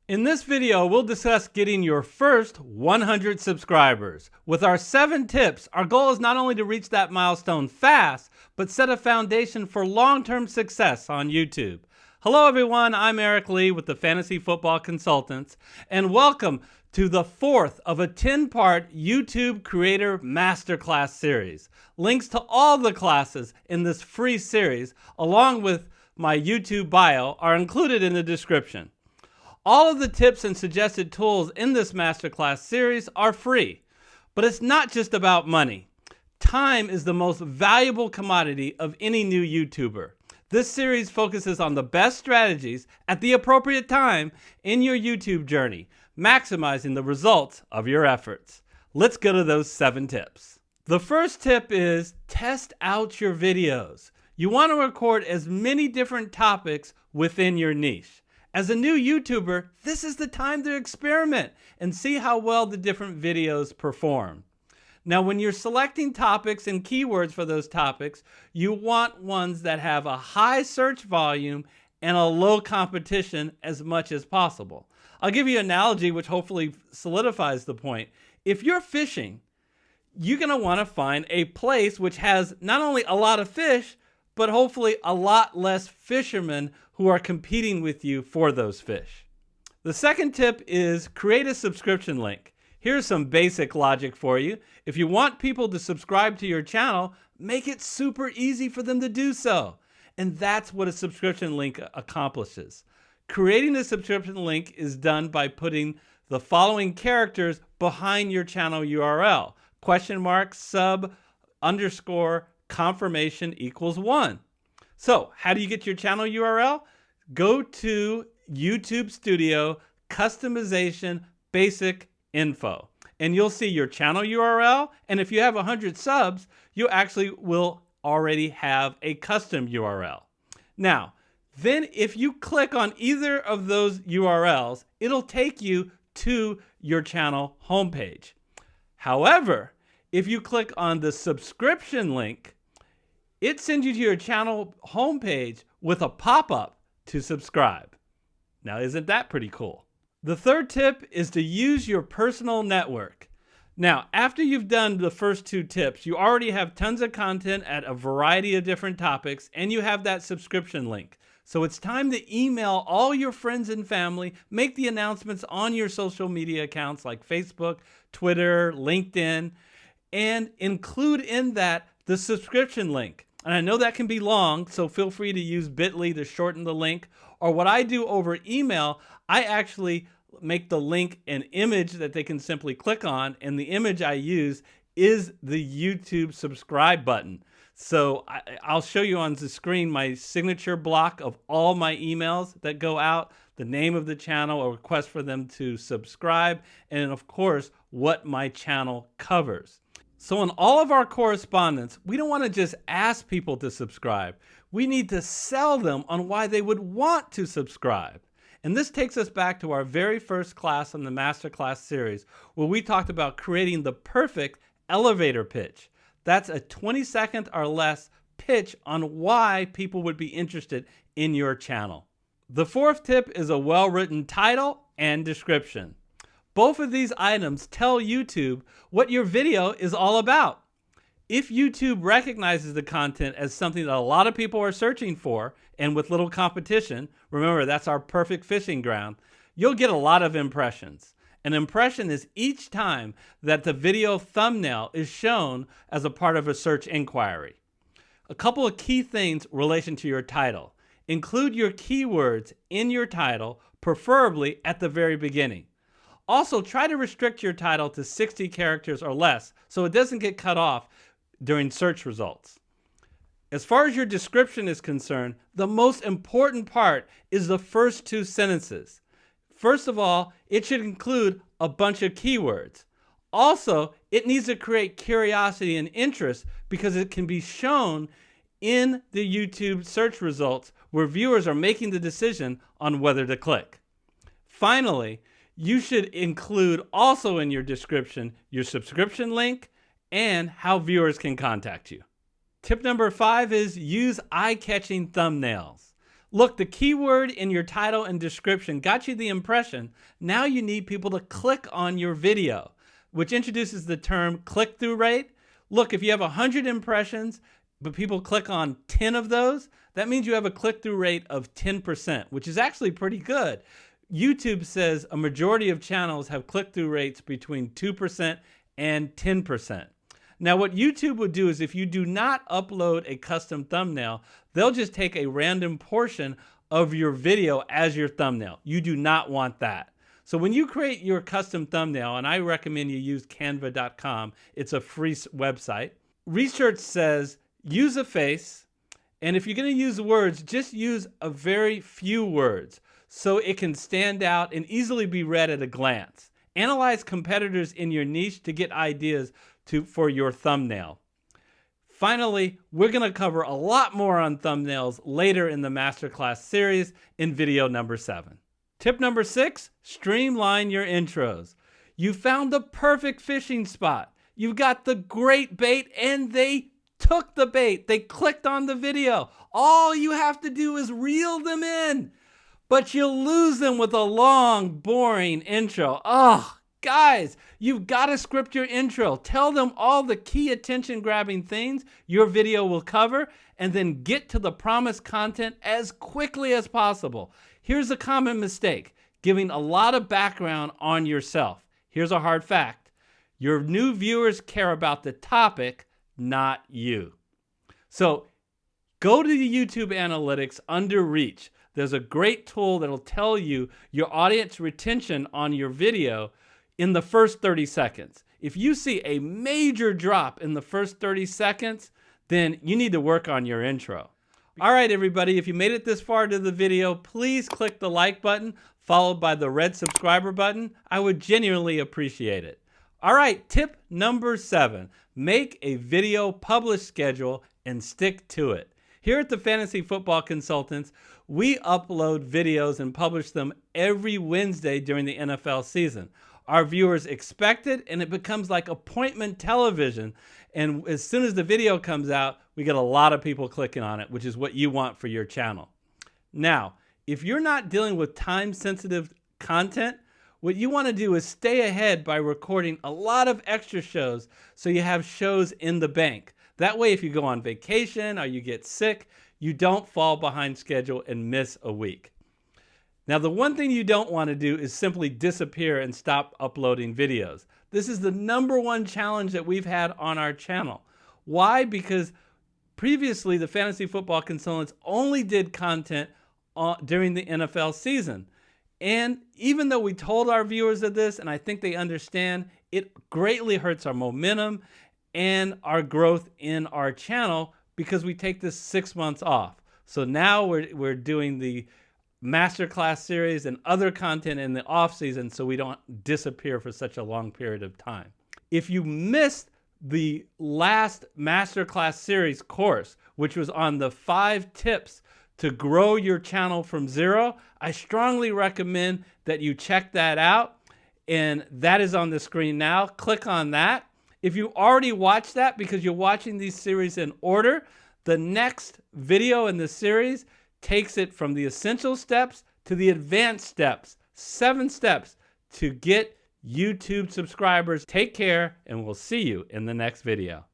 In this video, we'll discuss getting your first 100 subscribers. With our 7 tips, our goal is not only to reach that milestone fast, but set a foundation for long-term success on YouTube. Hello everyone, I'm Eric Lee with the Fantasy Football Consultants, and welcome to the 4th of a 10-part YouTube Creator Masterclass series. Links to all the classes in this free series, along with my YouTube bio, are included in the description. All of the tips and suggested tools in this masterclass series are free, but it's not just about money. Time is the most valuable commodity of any new YouTuber. This series focuses on the best strategies at the appropriate time in your YouTube journey, maximizing the results of your efforts. Let's go to those 7 tips. The first tip is test out your videos. You want to record as many different topics within your niche. As a new YouTuber, this is the time to experiment and see how well the different videos perform. Now, when you're selecting topics and keywords for those topics, you want ones that have a high search volume and a low competition as much as possible. I'll give you an analogy which hopefully solidifies the point. If you're fishing, you're going to want to find a place which has not only a lot of fish, but hopefully a lot less fishermen who are competing with you for those fish. The second tip is create a subscription link. Here's some basic logic for you. If you want people to subscribe to your channel, make it super easy for them to do so. And that's what a subscription link accomplishes. Creating a subscription link is done by putting the following characters behind your channel URL. !sub _ confirmation equals 1. So how do you get your channel URL? Go to YouTube Studio, Customization, Basic Info, and you'll see your channel URL. And if you have 100 subs, you actually will already have a custom URL. Now, then if you click on either of those URLs, it'll take you to your channel homepage. However, if you click on the subscription link, it sends you to your channel homepage with a pop-up to subscribe. Now, isn't that pretty cool? The third tip is to use your personal network. Now, after you've done the first 2 tips, you already have tons of content at a variety of different topics, and you have that subscription link. So it's time to email all your friends and family, make the announcements on your social media accounts like Facebook, Twitter, LinkedIn, and include in that the subscription link. And I know that can be long, so feel free to use bit.ly to shorten the link. Or what I do over email, I actually make the link an image that they can simply click on, and the image I use is the YouTube subscribe button. So I'll show you on the screen my signature block of all my emails that go out, the name of the channel, a request for them to subscribe, and of course, what my channel covers. So in all of our correspondence, we don't want to just ask people to subscribe. We need to sell them on why they would want to subscribe. And this takes us back to our very first class in the Masterclass series, where we talked about creating the perfect elevator pitch. That's a 20-second or less pitch on why people would be interested in your channel. The fourth tip is a well-written title and description. Both of these items tell YouTube what your video is all about. If YouTube recognizes the content as something that a lot of people are searching for, and with little competition, remember that's our perfect fishing ground, you'll get a lot of impressions. An impression is each time that the video thumbnail is shown as a part of a search inquiry. A couple of key things in relation to your title. Include your keywords in your title, preferably at the very beginning. Also, try to restrict your title to 60 characters or less so it doesn't get cut off during search results. As far as your description is concerned, the most important part is the first 2 sentences. First of all, it should include a bunch of keywords. Also, it needs to create curiosity and interest because it can be shown in the YouTube search results where viewers are making the decision on whether to click. Finally, you should include also in your description your subscription link and how viewers can contact you. Tip number 5 is use eye-catching thumbnails. Look, the keyword in your title and description got you the impression. Now you need people to click on your video, which introduces the term click-through rate. Look, if you have 100 impressions, but people click on 10 of those, that means you have a click-through rate of 10%, which is actually pretty good. YouTube says a majority of channels have click-through rates between 2% and 10%. Now, what YouTube would do is if you do not upload a custom thumbnail, they'll just take a random portion of your video as your thumbnail. You do not want that. So when you create your custom thumbnail, and I recommend you use canva.com, it's a free website. Research says use a face, and if you're going to use words, just use a very few words so it can stand out and easily be read at a glance. Analyze competitors in your niche to get ideas for your thumbnail. Finally, we're going to cover a lot more on thumbnails later in the Masterclass series in video number 7. Tip number 6, streamline your intros. You found the perfect fishing spot. You've got the great bait and they took the bait. They clicked on the video. All you have to do is reel them in. But you'll lose them with a long, boring intro. Oh, guys, you've got to script your intro. Tell them all the key attention-grabbing things your video will cover, and then get to the promised content as quickly as possible. Here's a common mistake, giving a lot of background on yourself. Here's a hard fact. Your new viewers care about the topic, not you. So go to the YouTube analytics under Reach. There's a great tool that'll tell you your audience retention on your video in the first 30 seconds. If you see a major drop in the first 30 seconds, then you need to work on your intro. All right, everybody, if you made it this far to the video, please click the like button followed by the red subscriber button. I would genuinely appreciate it. All right, tip number 7, make a video publish schedule and stick to it. Here at the Fantasy Football Consultants, we upload videos and publish them every Wednesday during the NFL season. Our viewers expect it, and it becomes like appointment television. And as soon as the video comes out, we get a lot of people clicking on it, which is what you want for your channel. Now, if you're not dealing with time-sensitive content, what you want to do is stay ahead by recording a lot of extra shows so you have shows in the bank. That way, if you go on vacation or you get sick, you don't fall behind schedule and miss a week. Now, the one thing you don't want to do is simply disappear and stop uploading videos. This is the #1 challenge that we've had on our channel. Why? Because previously, the Fantasy Football Consultants only did content during the NFL season. And even though we told our viewers of this, and I think they understand, it greatly hurts our momentum and our growth in our channel because we take this 6 months off. So now we're doing the Masterclass series and other content in the off season so we don't disappear for such a long period of time. If you missed the last Masterclass series course, which was on the 5 tips to grow your channel from 0, I strongly recommend that you check that out. And that is on the screen now. Click on that. If you already watched that because you're watching these series in order, the next video in the series takes it from the essential steps to the advanced steps. 7 steps to get YouTube subscribers. Take care, and we'll see you in the next video.